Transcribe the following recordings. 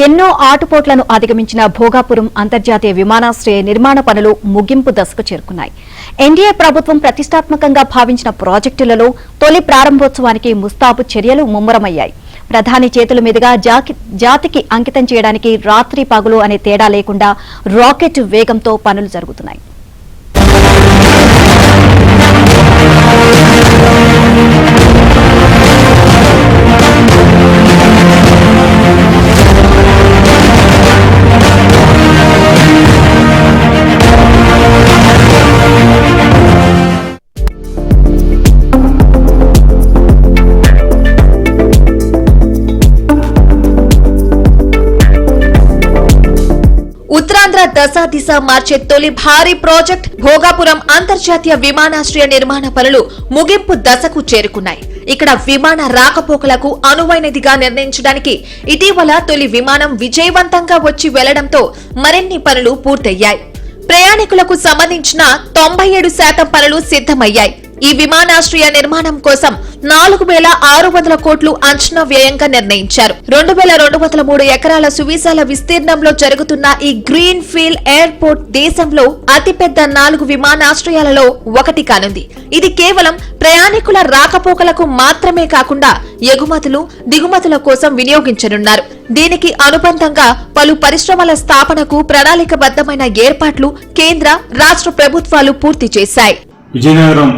ఎన్నో ఆటుపోట్లను అధిగమించిన భోగాపురం అంతర్జాతీయ విమానాశ్రయ నిర్మాణ పనులు ముగింపు దశకు చేరుకున్నాయి. ఎన్డీఏ ప్రభుత్వం ప్రతిష్టాత్మకంగా భావించిన ప్రాజెక్టులలో తొలి ప్రారంభోత్సవానికి ముస్తాబు చర్యలు ముమ్మరమయ్యాయి. ప్రధాని చేతుల మీదుగా జాతికి అంకితం చేయడానికి రాత్రి పగలు అనే తేడా లేకుండా రాకెట్ వేగంతో పనులు జరుగుతున్నాయి. ఉత్తరాంధ్ర దశ మార్చే తొలి భారీ ప్రాజెక్ట్ భోగాపురం అంతర్జాతీయ విమానాశ్రయ నిర్మాణ పనులు ముగింపు దశకు చేరుకున్నాయి. ఇక్కడ విమాన రాకపోకలకు అనువైనదిగా నిర్ణయించడానికి ఇటీవల తొలి విమానం విజయవంతంగా వచ్చి వెళ్లడంతో మరిన్ని పనులు పూర్తయ్యాయి. ప్రయాణికులకు సంబంధించిన 97% పనులు సిద్దమయ్యాయి. ఈ విమానాశ్రయ నిర్మాణం కోసం 4,600 కోట్లు అంచనా వ్యయంగా నిర్ణయించారు. 2,203 ఎకరాల సువిశాల విస్తీర్ణంలో జరుగుతున్న ఈ గ్రీన్ ఫీల్డ్ ఎయిర్పోర్ట్ దేశంలో అతిపెద్ద 4 విమానాశ్రయాలలో ఒకటి కానుంది. ఇది కేవలం ప్రయాణికుల రాకపోకలకు మాత్రమే కాకుండా ఎగుమతులు దిగుమతుల కోసం వినియోగించనున్నారు. దీనికి అనుబంధంగా పలు పరిశ్రమల స్థాపనకు ప్రణాళికబద్దమైన ఏర్పాట్లు కేంద్ర రాష్ట్ర ప్రభుత్వాలు పూర్తి చేశాయి. విజయనగరం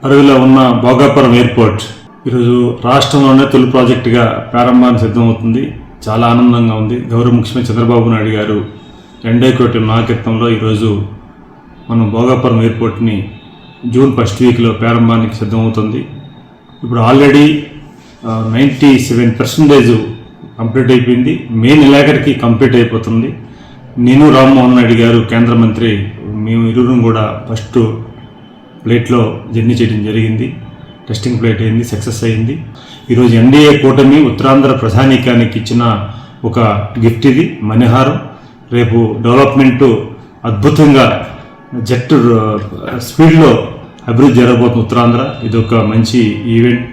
పరిధిలో ఉన్న భోగాపురం ఎయిర్పోర్ట్ ఈరోజు రాష్ట్రంలోనే తొలి ప్రాజెక్టుగా ప్రారంభానికి సిద్ధమవుతుంది. చాలా ఆనందంగా ఉంది. గౌరవ ముఖ్యమంత్రి చంద్రబాబు నాయుడు గారు 2 కోట్ల నాయకత్వంలో ఈరోజు మనం భోగాపురం ఎయిర్పోర్ట్ని జూన్ 1st వీక్లో ప్రారంభానికి సిద్ధమవుతుంది. ఇప్పుడు ఆల్రెడీ 97% కంప్లీట్ అయిపోయింది. మే నెలాఖరికి కంప్లీట్ అయిపోతుంది. నేను రామ్మోహన్ రెడ్డి గారు కేంద్ర మంత్రి మేము ఇరువురు కూడా ఫస్ట్ ఫ్లైట్లో జర్నీ చేయడం జరిగింది. టెస్టింగ్ ఫ్లైట్ అయింది, సక్సెస్ అయింది. ఈరోజు ఎన్డీఏ కూటమి ఉత్తరాంధ్ర ప్రజానీకానికి ఇచ్చిన ఒక గిఫ్ట్ ఇది, మణిహారం. రేపు డెవలప్మెంటు అద్భుతంగా జెట్ స్పీడ్లో అభివృద్ధి జరగబోతుంది ఉత్తరాంధ్ర. ఇది ఒక మంచి ఈవెంట్.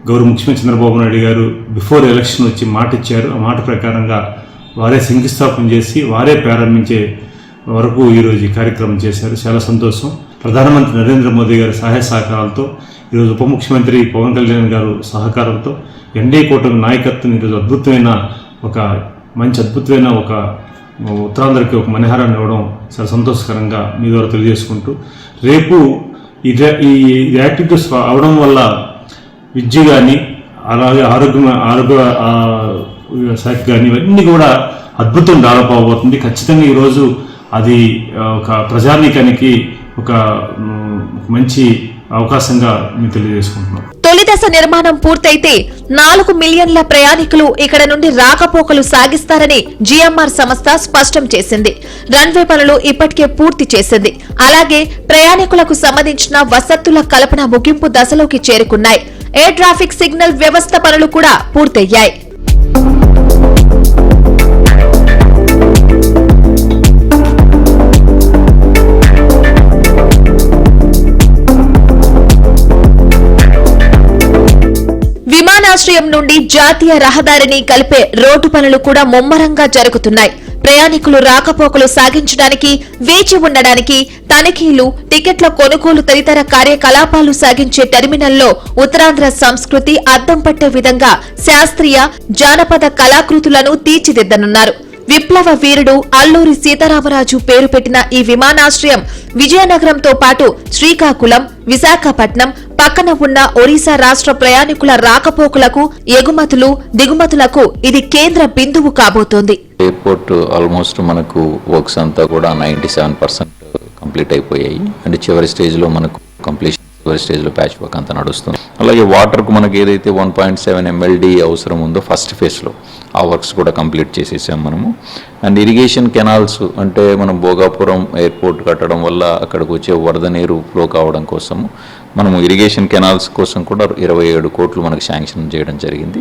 గౌరవ ముఖ్యమంత్రి చంద్రబాబు నాయుడు గారు బిఫోర్ ఎలక్షన్ వచ్చి మాట ఇచ్చారు. ఆ మాట ప్రకారంగా వారే శంకుస్థాపన చేసి వారే ప్రారంభించే వరకు ఈరోజు ఈ కార్యక్రమం చేశారు. చాలా సంతోషం. ప్రధానమంత్రి నరేంద్ర మోదీ గారి సహాయ సహకారాలతో, ఈరోజు ఉప ముఖ్యమంత్రి పవన్ కళ్యాణ్ గారు సహకారంతో ఎన్డీఏ కూటమి నాయకత్వం ఈరోజు అద్భుతమైన ఒక ఉత్తరాంధ్రకి ఒక మణిహారాన్ని ఇవ్వడం చాలా సంతోషకరంగా మీ ద్వారా తెలియజేసుకుంటూ, రేపు ఈ యాక్టివిటీస్ అవడం వల్ల విద్య కానీ అలాగే ఆరోగ్య శాఖ కానీ ఇవన్నీ కూడా అద్భుతం డెవలప్ అవబోతుంది. ఖచ్చితంగా ఈరోజు అది ఒక ప్రజానీకానికి ఒక మంచి అవకాశంగా మేము తెలియజేసుకుంటున్నాం. తొలి దశ నిర్మాణం పూర్తయితే 4 మిలియన్ల ప్రయాణికులు ఇక్కడ నుండి రాకపోకలు సాగిస్తారని జీఎంఆర్ సంస్థ స్పష్టం చేసింది. రన్వే పనులు ఇప్పటికే పూర్తి చేసింది. అలాగే ప్రయాణికులకు సంబంధించిన వసతుల కల్పన ముగింపు దశలోకి చేరుకున్నాయి. ఎయిర్ ట్రాఫిక్ సిగ్నల్ వ్యవస్థ పనులు కూడా పూర్తయ్యాయి. విమానాశ్రయం నుండి జాతీయ రహదారిని కలిపే రోడ్డు పనులు కూడా ముమ్మరంగా జరుగుతున్నాయి. ప్రయాణికులు రాకపోకలు సాగించడానికి, వేచి ఉండడానికి, తనిఖీలు, టికెట్ల కొనుగోలు తదితర కార్యకలాపాలు సాగించే టెర్మినల్లో ఉత్తరాంధ్ర సంస్కృతి అద్దం పట్టే విధంగా శాస్త్రీయ, జానపద కళాకృతులను తీర్చిదిద్దనున్నారు. విప్లవ వీరుడు అల్లూరి సీతారామరాజు పేరు పెట్టిన ఈ విమానాశ్రయం విజయనగరంతో పాటు శ్రీకాకుళం, విశాఖపట్నం, పక్కన ఉన్న ఒరిస్సా రాష్ట్ర ప్రయాణికుల రాకపోకలకు, ఎగుమతులు దిగుమతులకు ఇది కేంద్ర బిందువు కాబోతోంది. ఎయిర్పోర్ట్ ఆల్మోస్ట్ మనకు వర్క్స్ అంతా కూడా 97% కంప్లీట్ అయిపోయాయి. అంటే చివరి స్టేజ్లో మనకు కంప్లీషన్, చివరి స్టేజ్లో ప్యాచ్ వర్క్ అంతా నడుస్తుంది. అలాగే వాటర్కు మనకు ఏదైతే 1.7 MLD అవసరం ఉందో ఫస్ట్ ఫేజ్లో ఆ వర్క్స్ కూడా కంప్లీట్ చేసేసాం మనము. అండ్ ఇరిగేషన్ కెనాల్స్ అంటే మనం భోగాపురం ఎయిర్పోర్ట్ కట్టడం వల్ల అక్కడికి వచ్చే వరద నీరు ఫ్లో కావడం కోసము మనము ఇరిగేషన్ కెనాల్స్ కోసం కూడా 27 కోట్లు మనకు శాంక్షన్ చేయడం జరిగింది.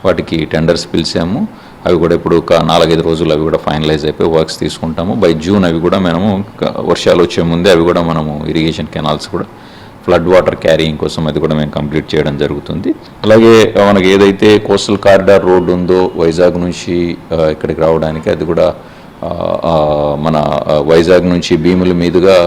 వాటికి టెండర్స్ పిలిచాము. అవి కూడా ఇప్పుడు ఒక 4-5 రోజులు అవి కూడా ఫైనలైజ్ అయిపోయి వర్క్స్ తీసుకుంటాము. బై జూన్ అవి కూడా మనము వర్షాలు వచ్చే ముందే అవి కూడా మనము ఇరిగేషన్ కెనాల్స్ కూడా ఫ్లడ్ వాటర్ క్యారీయింగ్ కోసం అది కూడా మేము కంప్లీట్ చేయడం జరుగుతుంది. అలాగే మనకి ఏదైతే కోస్టల్ కారిడార్ రోడ్డు ఉందో వైజాగ్ నుంచి ఇక్కడికి రావడానికి, అది కూడా మన వైజాగ్ నుంచి భీముల మీదుగా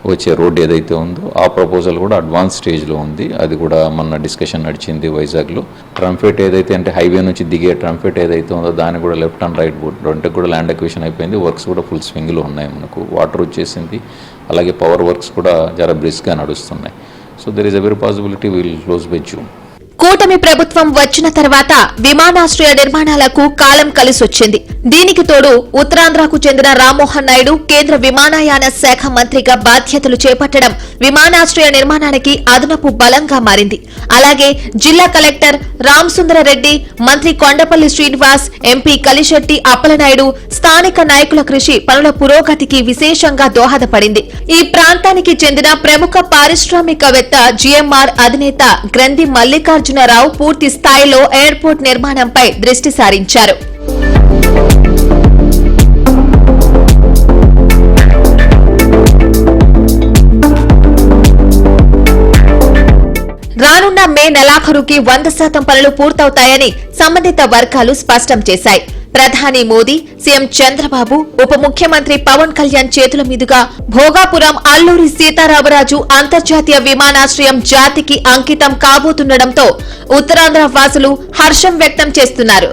వచ్చే రోడ్డు ఏదైతే ఉందో ఆ ప్రపోజల్ కూడా అడ్వాన్స్ స్టేజ్లో ఉంది. అది కూడా మొన్న డిస్కషన్ నడిచింది వైజాగ్లో. ట్రంఫెట్ ఏదైతే అంటే హైవే నుంచి దిగే ట్రంఫెట్ ఏదైతే ఉందో దానికి కూడా లెఫ్ట్ అండ్ రైట్ రెండుకి కూడా ల్యాండ్ అక్విజిషన్ అయిపోయింది. వర్క్స్ కూడా ఫుల్ స్వింగ్లో ఉన్నాయి. మనకు వాటర్ వచ్చేసింది. అలాగే పవర్ వర్క్స్ కూడా చాలా బ్రిస్క్గా నడుస్తున్నాయి. So there is a very possibility will close by June. కూటమి ప్రభుత్వం వచ్చిన తర్వాత విమానాశ్రయ నిర్మాణాలకు కాలం కలిసొచ్చింది. దీనికి తోడు ఉత్తరాంధ్రకు చెందిన రామ్మోహన్ నాయుడు కేంద్ర విమానయాన శాఖ మంత్రిగా బాధ్యతలు చేపట్టడం విమానాశ్రయ నిర్మాణానికి అదనపు బలంగా మారింది. అలాగే జిల్లా కలెక్టర్ రామసుందరరెడ్డి, మంత్రి కొండపల్లి శ్రీనివాస్, ఎంపీ కలిశెట్టి అప్పలనాయుడు, స్థానిక నాయకుల కృషి పనుల పురోగతికి విశేషంగా దోహదపడింది. ఈ ప్రాంతానికి చెందిన ప్రముఖ పారిశ్రామికవేత్త జీఎంఆర్ అధినేత గ్రంథి మల్లికార్జునరావు పూర్తి స్థాయిలో ఎయిర్పోర్ట్ నిర్మాణంపై దృష్టి సారించారు. రానున్న మే నెలాఖరుకి 100% పనులు పూర్తవుతాయని సంబంధిత వర్గాలు స్పష్టం చేశాయి. ప్రధాని మోదీ, సీఎం చంద్రబాబు, ఉప ముఖ్యమంత్రి పవన్ కళ్యాణ్ చేతుల మీదుగా భోగాపురం అల్లూరి సీతారామరాజు అంతర్జాతీయ విమానాశ్రయం జాతికి అంకితం కాబోతుండటంతో ఉత్తరాంధ్ర వాసులు హర్షం వ్యక్తం చేస్తున్నారు.